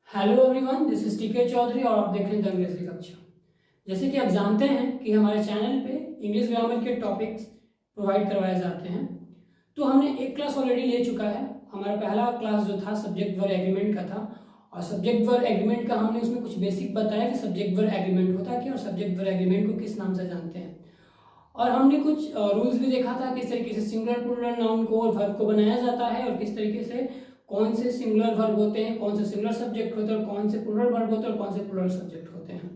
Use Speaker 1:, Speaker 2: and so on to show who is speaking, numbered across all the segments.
Speaker 1: Hello everyone, this is टीके चौधरी और आप देख रहे हैं द अंग्रेजी कक्षा। जैसे कि आप जानते हैं कि हमारे चैनल पे इंग्लिश ग्रामर के टॉपिक्स प्रोवाइड करवाए जाते हैं। तो हमने एक क्लास ऑलरेडी ले चुका है। हमारा पहला क्लास जो था सब्जेक्ट वर्ब एग्रीमेंट का था, और सब्जेक्ट वर्ब एग्रीमेंट का हमने उसमें कुछ बेसिक बताया कि सब्जेक्ट वर्ब एग्रीमेंट होता है क्या और सब्जेक्ट वर्ब एग्रीमेंट को किस नाम से जानते हैं। और हमने कुछ रूल्स भी देखा था किस तरीके से सिंगुलर प्लूरल नाउन को और वर्ब को बनाया जाता है, और किस तरीके से कौन से सिंगुलर वर्ब होते हैं, कौन से सिंगुलर सब्जेक्ट होते हैं, और कौन से प्लूरल वर्ब होते हैं, और कौन से प्लूरल सब्जेक्ट होते हैं।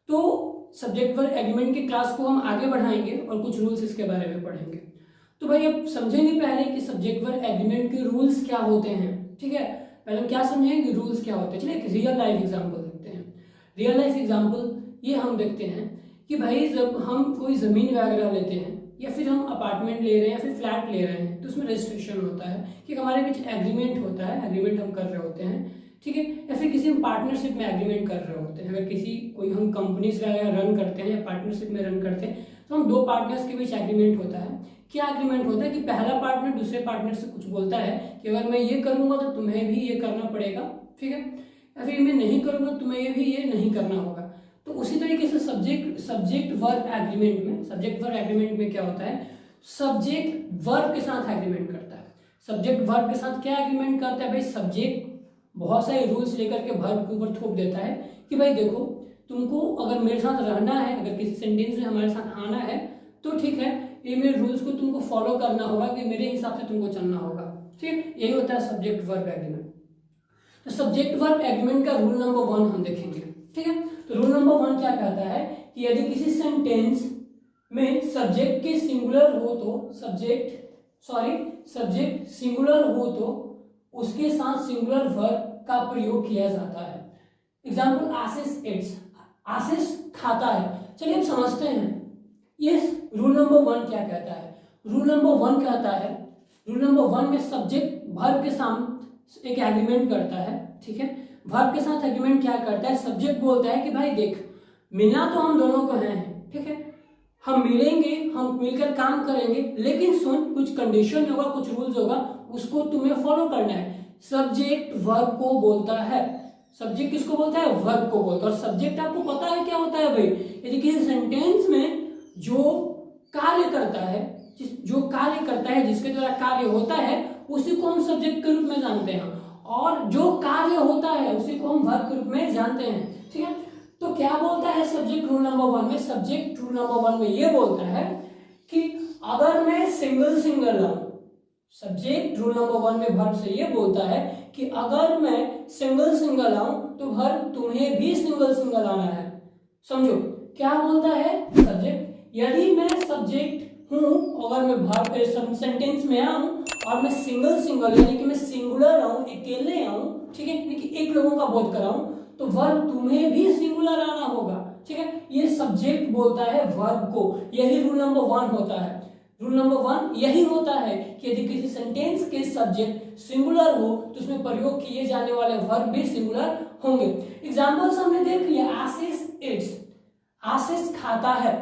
Speaker 1: तो सब्जेक्ट वर्ब एग्रीमेंट की क्लास को हम आगे बढ़ाएंगे और कुछ रूल्स इसके बारे में पढ़ेंगे। तो भाई अब समझेंगे पहले कि सब्जेक्ट वर्ब एग्रीमेंट के रूल्स क्या होते हैं। ठीक है, पहले हम क्या समझेंगे कि रूल्स क्या होते हैं। चलिए एक रियल लाइफ एग्जाम्पल देखते हैं। रियल लाइफ एग्जाम्पल ये हम देखते हैं कि भाई जब हम कोई ज़मीन वगैरह लेते हैं या फिर हम अपार्टमेंट ले रहे हैं या फिर फ्लैट ले रहे हैं, तो उसमें रजिस्ट्रेशन होता है कि हमारे बीच एग्रीमेंट होता है, एग्रीमेंट हम कर रहे होते हैं। ठीक है, या फिर किसी हम पार्टनरशिप में एग्रीमेंट कर रहे होते हैं। अगर किसी कोई हम कंपनीज वगैरह रन करते हैं या पार्टनरशिप में रन करते हैं, तो हम दो पार्टनर्स के बीच एग्रीमेंट होता है। क्या एग्रीमेंट होता है कि पहला पार्टनर दूसरे पार्टनर से कुछ बोलता है कि अगर मैं ये करूंगा तो तुम्हें भी ये करना पड़ेगा। ठीक है, या फिर मैं नहीं करूंगा तुम्हें भी ये नहीं करना होगा। तो उसी तरीके से सब्जेक्ट वर्ब एग्रीमेंट में क्या होता है, सब्जेक्ट वर्ब के साथ एग्रीमेंट करता है। सब्जेक्ट वर्ब के साथ क्या एग्रीमेंट करता है भाई, सब्जेक्ट बहुत सारे रूल्स लेकर के वर्ब के ऊपर थोप देता है कि भाई देखो तुमको अगर मेरे साथ रहना है, अगर किसी सेंटेंस में हमारे साथ आना है तो ठीक है, ये मेरे रूल्स को तुमको फॉलो करना होगा, कि मेरे हिसाब से तुमको चलना होगा। ठीक, यही होता है सब्जेक्ट वर्ब एग्रीमेंट। तो सब्जेक्ट वर्ब एग्रीमेंट का रूल नंबर 1 हम देखेंगे। ठीक है, तो रूल नंबर 1 क्या कहता है कि यदि किसी सेंटेंस में सब्जेक्ट के सिंगुलर हो तो सब्जेक्ट सिंगुलर हो तो उसके साथ सिंगुलर वर्ब का प्रयोग किया जाता है। एग्जाम्पल आशीष एट्स, आशीष खाता है। चलिए अब समझते हैं ये रूल नंबर 1 क्या कहता है। रूल नंबर 1 कहता है, रूल नंबर 1 में सब्जेक्ट वर्ब के साथ एक एग्रीमेंट करता है। ठीक है, वर्ब के साथ एग्रीमेंट क्या करता है, सब्जेक्ट बोलता है कि भाई देख मिलना तो हम दोनों को है। ठीक है, हम मिलेंगे, हम मिलकर काम करेंगे, लेकिन सुन कुछ कंडीशन होगा, कुछ रूल्स होगा, उसको तुम्हें फॉलो करना है। सब्जेक्ट वर्ब को बोलता है। सब्जेक्ट किसको बोलता है, वर्ब को बोलता है। और सब्जेक्ट आपको पता है क्या होता है भाई, यदि किसी सेंटेंस में जो कार्य करता है, जिसके द्वारा कार्य होता है, उसी को हम सब्जेक्ट के रूप में जानते हैं, और जो कार्य होता है उसी को हम वर्ब के रूप में जानते हैं। ठीक है, तो क्या बोलता है सब्जेक्ट रूल नंबर 1 में, सब्जेक्ट रूल नंबर 1 में ये बोलता है कि अगर मैं सिंगल लाऊं, सब्जेक्ट रूल नंबर 1 में वर्ब से ये बोलता है कि अगर मैं सिंगल आऊं तो वर्ब तुम्हें भी सिंगल आना है। समझो क्या बोलता है सब्जेक्ट, यदि मैं सब्जेक्ट हूं, अगर मैं वर्ब सेंटेंस में आऊं और मैं सिंगल यानी कि मैं सिंगुलर आऊं, अकेले आऊं, ठीक है, यानी कि एक लोगों का बोध कराऊं, तो वर्ब तुम्हें भी सिंगुलर आना होगा। ठीक है, ये सब्जेक्ट बोलता है वर्ब को। यही रूल नंबर 1 होता है। रूल नंबर 1 यही होता है कि यदि किसी सेंटेंस के सब्जेक्ट सिंगुलर हो तो उसमें प्रयोग किए जाने वाले वर्ब भी सिंगुलर होंगे। एग्जांपल्स हमने देख लिया, आशीष इट्स, आशीष खाता है।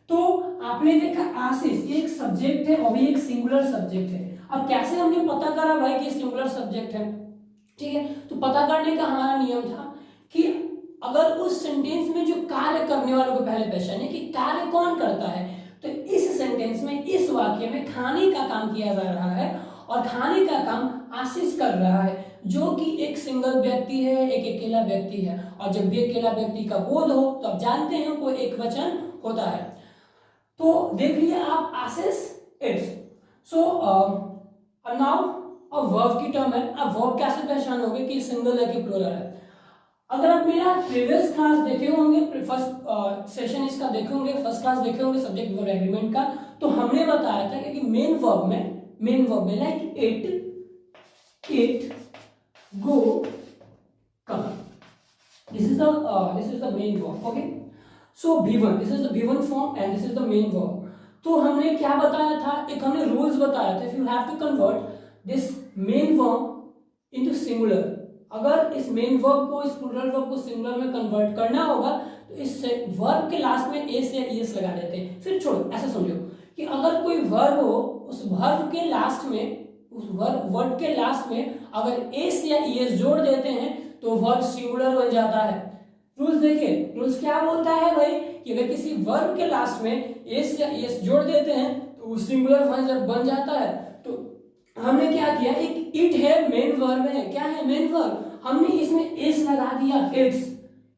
Speaker 1: तो आपने देखा आशीष ये एक सब्जेक्ट है और ये एक सिंगुलर सब्जेक्ट है। अब कैसे हमने पता करा भाई कि सिंगुलर सब्जेक्ट है। ठीक है, तो पता करने का हमारा नियम था कि अगर उस सेंटेंस में जो कार्य करने वालों को पहले पहचाने कि कार्य कौन करता है, तो इस सेंटेंस में, इस वाक्य में खाने का काम किया जा रहा है और खाने का काम आशीष कर रहा है, जो कि एक सिंगल व्यक्ति है, एक अकेला व्यक्ति है। और जब भी अकेला व्यक्ति का बोध हो तो आप जानते हैं कोई एक वचन होता है। तो देख लिया आप आशीष इट्स। सो नाउ अब वर्ब की टर्म है। अब वर्ब कैसे पहचानोगे कि सिंगल है कि प्लूरल है। अगर आप मेरा प्रीवियस क्लास देखे होंगे, फर्स्ट सेशन इसका देखे होंगे, फर्स्ट क्लास देखे होंगे सब्जेक्ट वर्ब एग्रीमेंट का, तो हमने बताया था कि मेन वर्ब में like it go come, this is the main verb. Okay, so B1, this is the B1 form and this is the main verb. तो हमने क्या बताया था, एक हमने रूल्स बताया था, if you have to convert this main verb into singular, अगर इस मेन वर्ब को, इस प्लूरल वर्ब को सिंगुलर में कन्वर्ट करना होगा तो इस वर्ब के लास्ट में एस या ईएस लगा देते हैं। फिर छोड़ो, ऐसा समझो कि अगर कोई वर्ब हो, उस वर्ब के लास्ट में उस वर्ड के लास्ट में अगर एस या ईएस जोड़ देते हैं तो वर्ड सिंगुलर बन जाता है। रूल्स देखिए, रूल्स क्या बोलता है भाई कि अगर किसी वर्ब के लास्ट में एस या ईएस जोड़ देते हैं तो वो सिंगुलर बन जाता है। तो हमने क्या किया, एक इट है, मेन वर्ब है, क्या है मेन वर्ब, हमने इसमें एस लगा दिया, इट्स,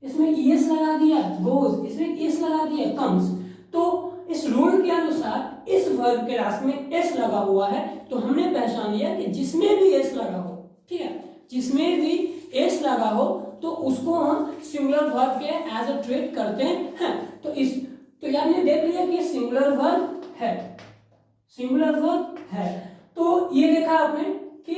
Speaker 1: इसमें ईएस लगा दिया, गोज, इसमें एस लगा दिया, कम्स। तो इस रूल के अनुसार इस वर्ब के लास्ट में एस लगा हुआ है तो हमने पहचान लिया कि जिसमें भी एस लगा हो, ठीक है, जिसमें भी एस लगा हो तो उसको हम सिंगुलर वर्ब के एज अ ट्रीट करते हैं। तो यार ने देख लिया कि सिंगुलर वर्ब है, सिंगुलर वर्ब है। तो ये देखा आपने कि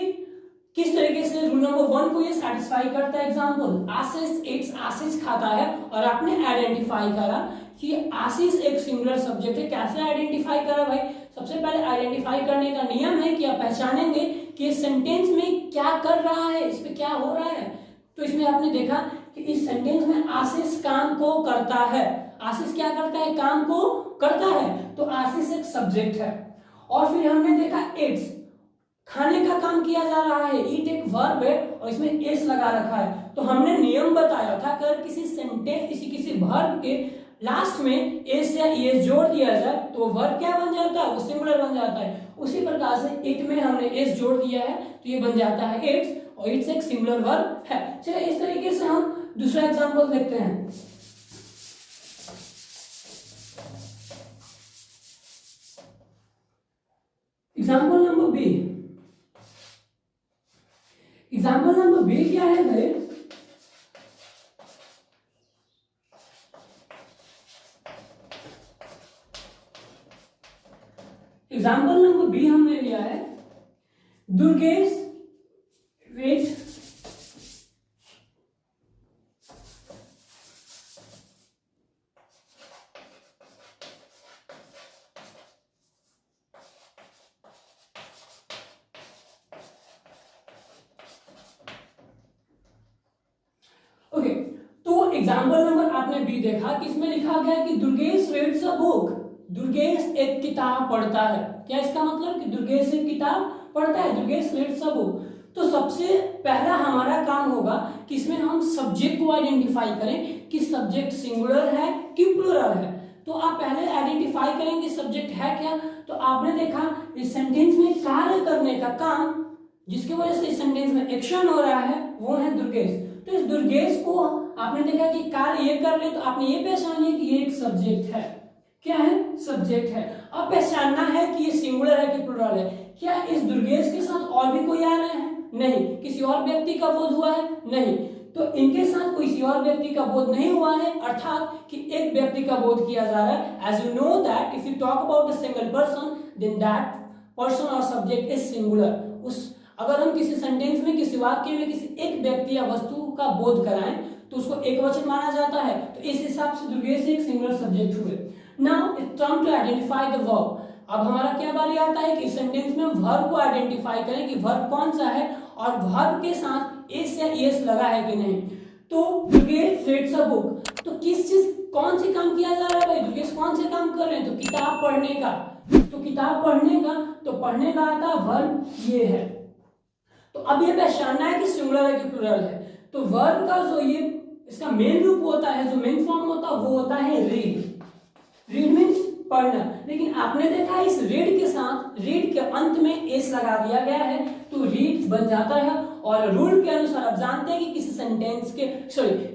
Speaker 1: किस तरीके से रूल नंबर 1 को ये सेटिस्फाई करता है। एग्जांपल, आशीष इट्स, आशीष खाता है, और आपने आइडेंटिफाई करा कि आशीष एक सिंगुलर सब्जेक्ट है। कैसे आइडेंटिफाई करा भाई, सबसे पहले आइडेंटिफाई करने का नियम है कि आप पहचानेंगे कि सेंटेंस में क्या कर रहा है, इस पे क्या हो रहा है। तो इसमें आपने देखा कि इस सेंटेंस में आशीष काम को करता है, आशीष क्या करता है, काम को करता है, तो आशीष एक सब्जेक्ट है। और फिर हमने देखा इट्स, खाने का काम किया जा रहा है, ईट एक वर्ब है और इसमें एस लगा रखा है। तो हमने नियम बताया था कि अगर किसी सेंटेंस किसी वर्ब के लास्ट में एस या ईएस जोड़ दिया जाए तो वर्ब क्या बन जाता है, वो सिंगुलर बन जाता है। उसी प्रकार से इट में हमने एस जोड़ दिया है तो ये बन जाता है इट्स, और इट्स एक सिंगुलर वर्ब है। चलिए इस तरीके से हम दूसरा एग्जांपल देखते हैं। Example number B, example number B क्या है भाई, एग्जांपल नंबर बी हमने लिया है दुर्गेश वेट ओके। तो एग्जांपल नंबर आपने बी देखा कि इसमें लिखा गया कि Durgesh reads a book, Durgesh एक किताब पढ़ता है। क्या इसका मतलब कि दुर्गेश एक किताब पढ़ता है, दुर्गेश रीड्स अ बुक। तो सबसे पहला हमारा काम होगा कि इसमें हम सब्जेक्ट को आइडेंटिफाई करें कि सब्जेक्ट सिंगुलर है कि प्लूरल है। तो आप पहले आइडेंटिफाई करेंगे सब्जेक्ट है क्या। तो आपने देखा इस सेंटेंस में कार्य करने का काम, जिसकी वजह से इस सेंटेंस में एक्शन हो रहा है, वो है दुर्गेश। तो इस दुर्गेश को आपने देखा कि कार्य ये कर रहे, तो आपने ये पहचान लिया कि ये एक सब्जेक्ट है। क्या है, सब्जेक्ट है। अब पहचानना है कि ये सिंगुलर है कि प्लूरल है। क्या इस दुर्गेश के साथ और भी कोई आ रहे हैं, नहीं। किसी और व्यक्ति का बोध हुआ है, नहीं। तो इनके साथ किसी और व्यक्ति का बोध नहीं हुआ है, अर्थात कि एक व्यक्ति का बोध किया जा रहा है। As you know that if you talk about a single person then that person और सब्जेक्ट इज सिंगुलर। उस अगर हम किसी सेंटेंस में, किसी वाक्य में किसी एक व्यक्ति या वस्तु का बोध कराएं तो उसको एकवचन माना जाता है। तो इस हिसाब से दुर्गेश एक सिंगुलर सब्जेक्ट हुए। Now it's time to identify the verb. अब हमारा क्या बारी आता है कि सेंटेंस में वर्ब को आइडेंटिफाई करें कि वर्ब कौन सा है और वर्ब के साथ एस या एस लगा है कि नहीं। तो दुर्गेश रीड्स अ बुक, तो किस चीज, कौन से काम किया जा रहा है भाई, दुर्गेश कौन से काम कर रहे हैं, तो किताब पढ़ने का। तो किताब पढ़ने का, तो पढ़ने का आता वर्ब ये है। तो अब ये पहचानना है कि सिंगुलर है कि प्लूरल है। तो वर्ब का जो ये इसका मेन रूप होता है, जो मेन फॉर्म होता है वो होता है रीड। रीड मीन्स पढ़ना। लेकिन आपने देखा इस रीड के साथ, रीड के अंत में एस लगा दिया गया है तो रीड बन जाता है। और रूल के अनुसार आप जानते हैं कि किसी सेंटेंस के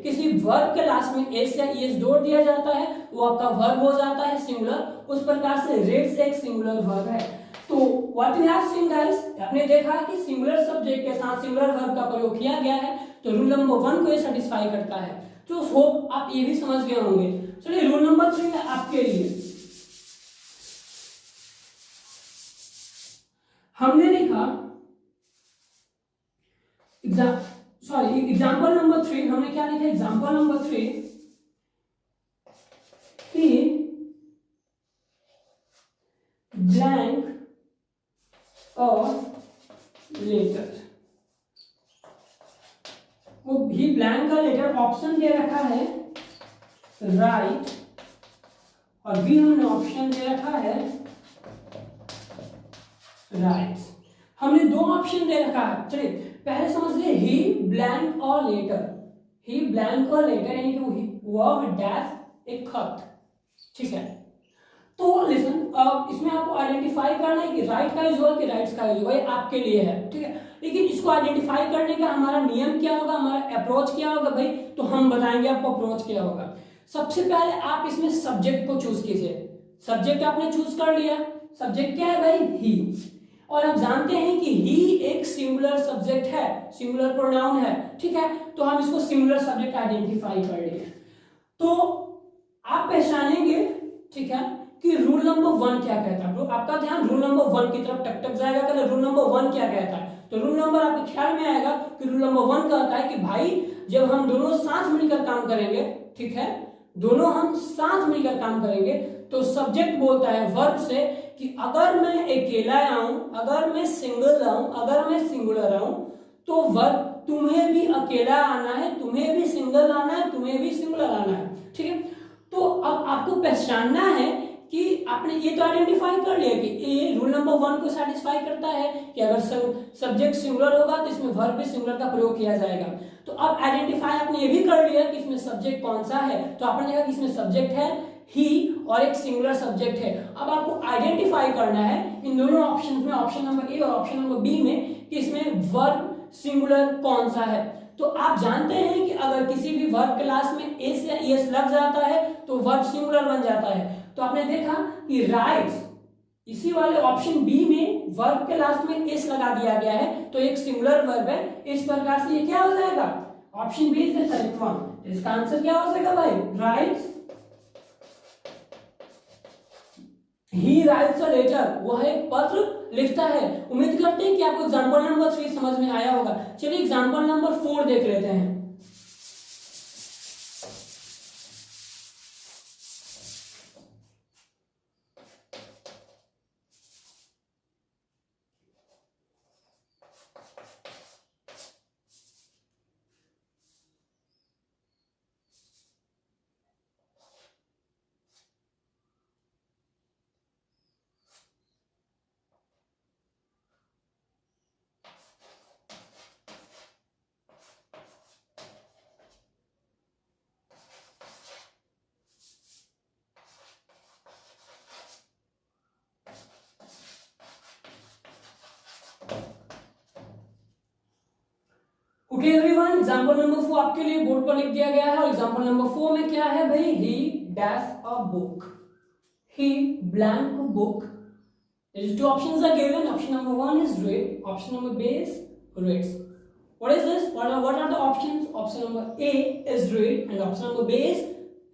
Speaker 1: किसी वर्ब के लास्ट में एस या एस जोड़ दिया जाता है वो आपका वर्ब हो जाता है सिंगुलर। उस प्रकार से रीड्स एक सिंगुलर वर्ब है। तो what we have seen guys, आपने देखा कि सिंगुलर सब्जेक्ट के साथ सिंगुलर वर्ब का प्रयोग किया गया है। तो रूल नंबर 1 को ये सेटिस्फाई करता है। तो होप आप ये भी समझ गए होंगे। चलिए रूल नंबर 3 है आपके लिए। हमने लिखा एग्जाम्पल नंबर 3, हमने क्या लिखा, एग्जाम्पल नंबर 3 ब्लैंक और लेटर। वो भी ब्लैंक का लेटर ऑप्शन दे रखा है राइट, और भी हमने ऑप्शन दे रखा है राइट। हमने दो ऑप्शन दे रखा है। चलिए पहले समझ लिए ही ब्लैंक और लेटर, ही ब्लैंक और लेटर यानी कि वह डैश एक खत, ठीक है। तो लिसन, इसमें आपको आइडेंटिफाई करना है कि राइट का यूज होगा कि राइट्स का यूज होगा, ये आपके लिए है, ठीक है। लेकिन इसको आइडेंटिफाई करने का हमारा नियम क्या होगा, हमारा अप्रोच क्या होगा भाई, तो हम बताएंगे आपको अप्रोच क्या होगा। सबसे पहले आप इसमें सब्जेक्ट को चूज कीजिए। सब्जेक्ट आपने चूज कर लिया, सब्जेक्ट क्या है भाई, ही। और आप जानते हैं कि ही एक सिंगुलर सब्जेक्ट है, सिंगुलर प्रोनाउन है, ठीक है। तो हम इसको सिंगुलर सब्जेक्ट आइडेंटिफाई कर लिए। तो आप पहचानेंगे, ठीक है, कि रूल नंबर 1 क्या कहता है। तो आपका ध्यान रूल नंबर 1 की तरफ टक जाएगा कि रूल नंबर 1 क्या कहता है। तो रूल नंबर आपके ख्याल में आएगा कि रूल नंबर 1 कहता है कि भाई जब हम दोनों साथ मिलकर काम करेंगे, ठीक है, दोनों हम साथ मिलकर काम करेंगे, तो सब्जेक्ट बोलता है वर्ब से कि अगर मैं अकेला आऊं, अगर मैं सिंगल आऊं, अगर मैं सिंगुलर आऊं, तो वर्ब तुम्हें भी अकेला आना है, तुम्हें भी सिंगल आना है, तुम्हें भी सिंगुलर आना है, ठीक है। तो अब आपको पहचानना है कि आपने ये तो आइडेंटिफाई कर लिया कि ये रूल नंबर 1 को सेटिस्फाई करता है कि अगर सब्जेक्ट सिंगुलर होगा तो इसमें वर्ब भी सिंगुलर का प्रयोग किया जाएगा। तो अब आइडेंटिफाई आपने ये भी कर लिया कि इसमें सब्जेक्ट कौन सा है, तो आपने देखा कि इसमें सब्जेक्ट है ही और एक सिंगुलर सब्जेक्ट है। अब आपको आइडेंटिफाई करना है इन दोनों ऑप्शंस में, ऑप्शन नंबर ए और ऑप्शन नंबर बी में, कि इसमें वर्ब सिंगुलर कौन सा है। तो आप जानते हैं कि अगर किसी भी वर्ब क्लास में एस या एस लग जाता है तो वर्ब सिंगुलर बन जाता है। तो आपने देखा कि राइट्स, इसी वाले ऑप्शन बी में वर्ब के लास्ट में एस लगा दिया गया है, तो एक सिंगुलर वर्ब है। इस प्रकार से ये क्या हो जाएगा, option B is the correct one. इसका आंसर क्या हो जाएगा भाई, राइट्स, ही राइट्स अ लेटर, वह एक पत्र लिखता है। उम्मीद करते हैं कि आपको एग्जांपल नंबर 3 समझ में आया होगा। चलिए एग्जांपल नंबर 4 देख लेते हैं। ओके एवरीवन, एग्जांपल नंबर 4 आपके लिए बोर्ड पर लिख दिया गया है। और एग्जांपल नंबर 4 में क्या है भाई, ही dash a book, he blank book. There is two options are given. Option number 1 is read. Option number B is reads. What is this? What are the options? Option number A is read and option number B is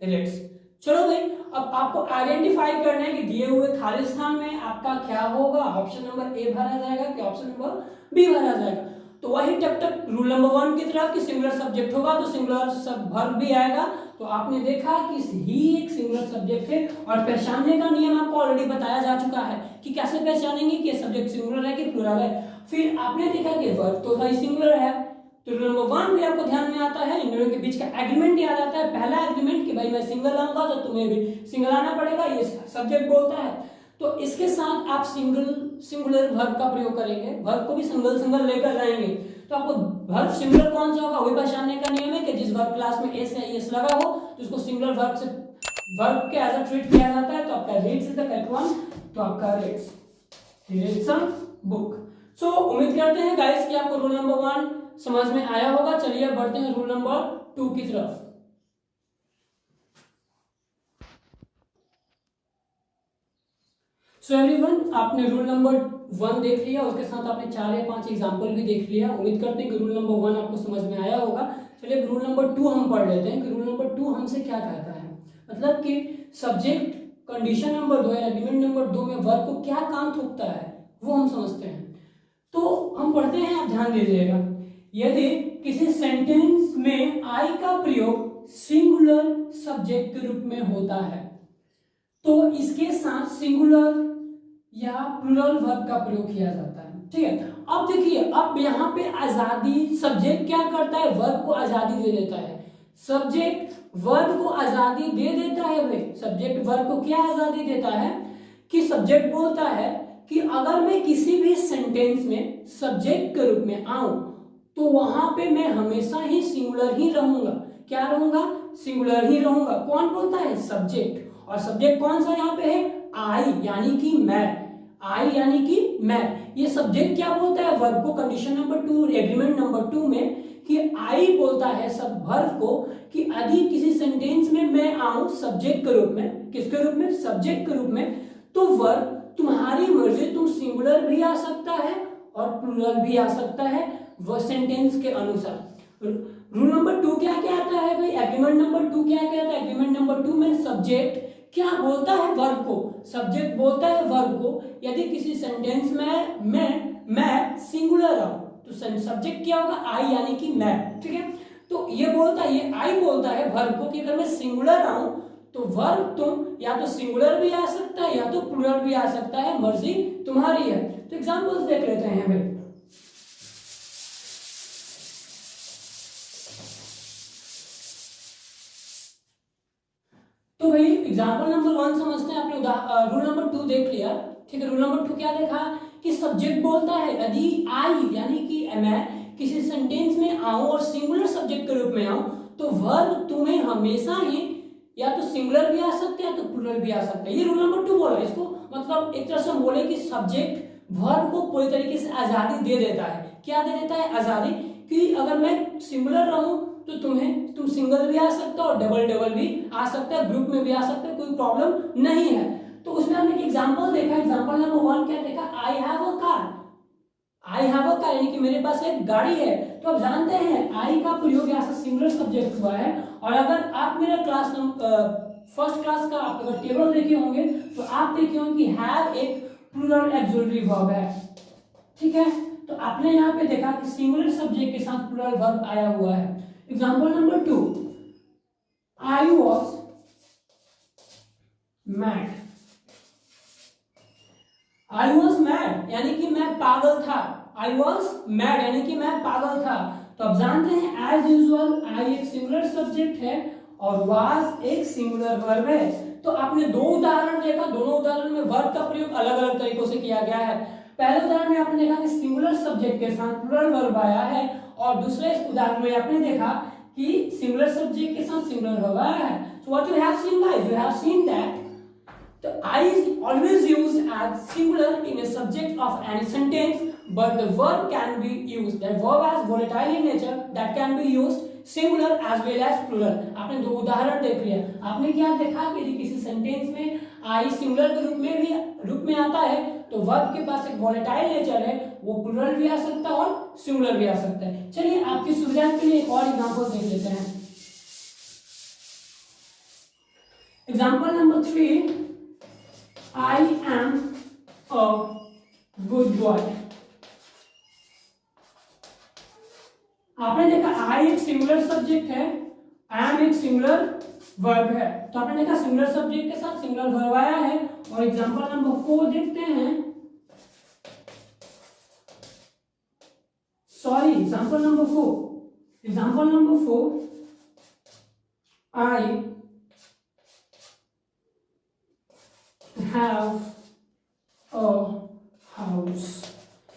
Speaker 1: reads. चलो भाई, अब आपको identify करना है कि दिए हुए खाली स्थान में आपका क्या होगा, ऑप्शन नंबर ए भरा जाएगा कि ऑप्शन नंबर बी भरा जाएगा। तो वही टक रूल नंबर 1 की तरफ कि सिंगुलर सब्जेक्ट होगा तो सिंगुलर सब वर्ब भी आएगा। तो आपने देखा कि ही एक सिंगुलर सब्जेक्ट है और पहचानने का नियम आपको ऑलरेडी बताया जा चुका है कि कैसे पहचानेंगे कि सब्जेक्ट सिंगुलर है कि प्लुरल है। फिर आपने देखा कि वर्ब तो भाई सिंगुलर है, तो रूल नंबर 1 भी आपको ध्यान में आता है, इन दोनों के बीच का एग्रीमेंट याद आता है। पहला एग्रीमेंट कि भाई मैं सिंगल आऊंगा तो तुम्हें भी सिंगल आना पड़ेगा, ये सब्जेक्ट बोलता है। तो इसके साथ आप सिंगुलर वर्ब का प्रयोग करेंगे, वर्ब को भी सिंगल लेकर जाएंगे। तो आपको वर्ब सिंगुलर कौन सा होगा वही पहचानने का नियम है कि जिस वर्ब क्लास में एस या एस लगा हो तो उसको सिंगुलर वर्ब से वर्ब के एज अ ट्रीट किया जाता है। तो आपका reads is the correct one, तो आपका रीड्स अ बुक। सो उम्मीद करते हैं गाइस कि आपको रूल नंबर 1 समझ में आया होगा। चलिए अब बढ़ते हैं रूल नंबर 2 की तरफ। सो एवरीवन, आपने रूल नंबर 1 देख लिया, उसके साथ आपने 4 या 5 एग्जाम्पल भी देख लिया। उम्मीद करते हैं कि रूल नंबर 1 आपको समझ में आया होगा। चलिए रूल नंबर 2 हम पढ़ लेते हैं कि रूल नंबर 2 हमसे क्या कहता है। मतलब कि सब्जेक्ट कंडीशन नंबर 2 या एलिमेंट नंबर 2 में वर्ब को क्या काम थोपता है वो हम समझते हैं। तो हम पढ़ते हैं, आप ध्यान दीजिएगा। यदि किसी सेंटेंस में आई का प्रयोग सिंगुलर सब्जेक्ट के रूप में होता है तो इसके साथ सिंगुलर या प्लुरल वर्ब का प्रयोग किया जाता है, ठीक है। अब देखिए, अब यहाँ पे आजादी, सब्जेक्ट क्या करता है, वर्ब को आजादी दे देता है। सब्जेक्ट वर्ब को आजादी दे देता है भाई, सब्जेक्ट वर्ब को क्या आजादी देता है कि सब्जेक्ट बोलता है कि अगर मैं किसी भी सेंटेंस में सब्जेक्ट के रूप में आऊं तो वहां पे मैं हमेशा ही सिंगुलर ही रहूंगा। क्या रहूंगा? सिंगुलर ही रहूंगा। कौन बोलता है? सब्जेक्ट। और सब्जेक्ट कौन सा यहाँ पे है? आई, यानी कि मैं। आई यानी कि मैं। ये सब्जेक्ट क्या बोलता है? वर्ब को। कंडीशन नंबर 2 एग्रीमेंट नंबर 2 में कि आई बोलता है सब वर्ब को कि यदि किसी सेंटेंस में मैं आऊं सब्जेक्ट के रूप में, किसके रूप में? सब्जेक्ट के रूप में, तो वर्ब तुम्हारी मर्जी, तुम सिंगुलर भी आ सकता है और प्लूरल भी आ सकता है वो सेंटेंस के अनुसार। रूल नंबर 2 क्या कहता है भाई? एग्रीमेंट नंबर 2 क्या कहता है? एग्रीमेंट नंबर 2 में सब्जेक्ट क्या बोलता है? वर्ब को। सब्जेक्ट बोलता है वर्ब को यदि किसी सेंटेंस में मैं सिंगुलर आऊं तो सब्जेक्ट क्या होगा? आई, यानी कि मैं। ठीक है, तो ये बोलता है, ये आई बोलता है वर्ब को कि अगर मैं सिंगुलर आऊं तो वर्ब तुम या तो सिंगुलर भी आ सकता है या तो प्लूरल भी आ सकता है, मर्जी तुम्हारी है। तो एग्जांपल्स देख लेते हैं भाई। तो भाई एग्जांपल नंबर 1 समझते हैं। आपने रूल नंबर 2 देख लिया। ठीक है, रूल नंबर 2 क्या देखा कि सब्जेक्ट बोलता है यदि आई यानी कि मैं किसी सेंटेंस में आऊं और सिंगुलर सब्जेक्ट के रूप में आऊं तो वर्ब तुम्हें हमेशा ही या तो सिंगुलर भी आ सकते हैं तो प्लूरल भी आ सकते हैं। ये रूल नंबर 2 बोला। इसको मतलब एक तरह से हम बोले कि सब्जेक्ट वर्ब को पूरी तरीके से आजादी दे देता है। क्या दे देता है? आजादी। कि अगर मैं सिंगुलर रहूं तो तुम सिंगल भी आ सकता हो और डबल भी आ सकता है, ग्रुप में भी आ सकता है, कोई प्रॉब्लम नहीं है। तो उसमें हमने एक एग्जांपल देखा। एग्जांपल नंबर 1 क्या देखा? I have a car. I have a car यानी कि मेरे पास एक गाड़ी है। तो आप जानते हैं आई का प्रयोग यहाँ से सिंगुलर सब्जेक्ट हुआ है। और अगर आप मेरा क्लास फर्स्ट क्लास का आप अगर टेबल देखे होंगे तो आप देखे होंगे कि हैव एक प्लूरल ऑक्सिलरी वर्ब है। ठीक है, तो आपने यहाँ पे देखा कि सिंगुलर सब्जेक्ट के साथ प्लूरल वर्ब आया हुआ है। Example number 2, I was mad. I was mad यानी कि मैं पागल था। आई वॉज मैड यानी कि मैं पागल था। तो आप जानते हैं एज यूजुअल आई एक सिंगुलर सब्जेक्ट है और वाज एक सिंगुलर वर्ब है। तो आपने दो उदाहरण देखा, दोनों उदाहरण में वर्ब का प्रयोग अलग अलग तरीकों से किया गया है। पहले उदाहरण में आपने देखा कि सिंगुलर सब्जेक्ट के साथ प्लूरल वर्ब आया है और दूसरे उदाहरण में आपने देखा कि सिंगुलर सब्जेक्ट के साथ सिंगुलर वर्ब आया है। So what you have seen guys, you have seen that the I is always used as singular in a subject of any sentence, but the verb can be used, that verb as volatile in nature, that can be used singular as well as plural। आपने दो उदाहरण देख लिया। आपने क्या देखा कि यदि किसी सेंटेंस में I सिंगुलर के रूप में आता है तो वर्ब के पास एक volatile नेचर है, वो प्लूरल भी आ सकता है और सिंगुलर भी आ सकता है। चलिए आपकी सुविधा के लिए एक और एग्जांपल देख लेते हैं। Example number 3, I am a good boy। आपने देखा I एक सिंगुलर सब्जेक्ट है, I am एक सिंगुलर वर्ब है। तो आपने देखा सिंगुलर सब्जेक्ट के साथ सिंगुलर वर्ब आया है। और एग्जांपल नंबर 4 देखते हैं। Sorry, example number 4। Example number 4, I have a house।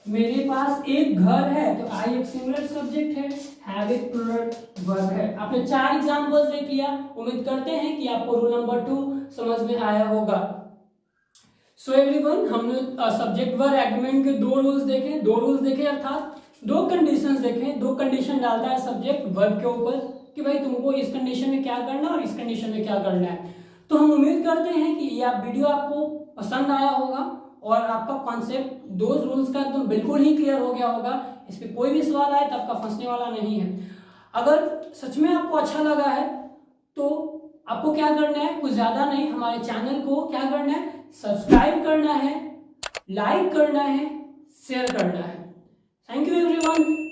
Speaker 1: मेरे पास एक घर है। तो आई एक सिंगुलर सब्जेक्ट है, हैव एक प्लूरल वर्ब है। आपने 4 एग्जांपल्स देख लिया। उम्मीद करते हैं कि आपको रूल नंबर 2 समझ में आया होगा। सो एवरीवन, हमने सब्जेक्ट वर्ब एग्रीमेंट के 2 रूल्स देखे अर्थात 2 कंडीशंस देखे। 2 कंडीशन डालता है सब्जेक्ट वर्ब के ऊपर कि भाई तुमको इस कंडीशन में क्या करना है और इस कंडीशन में क्या करना है। तो हम उम्मीद करते हैं कि यह वीडियो आपको पसंद आया होगा और आपका कॉन्सेप्ट 2 रूल्स का एकदम बिल्कुल ही क्लियर हो गया होगा। इस पे कोई भी सवाल आए तो आपका फंसने वाला नहीं है। अगर सच में आपको अच्छा लगा है तो आपको क्या करना है, कुछ ज्यादा नहीं, हमारे चैनल को क्या करना है, सब्सक्राइब करना है, लाइक करना है, शेयर करना है। Thank you everyone.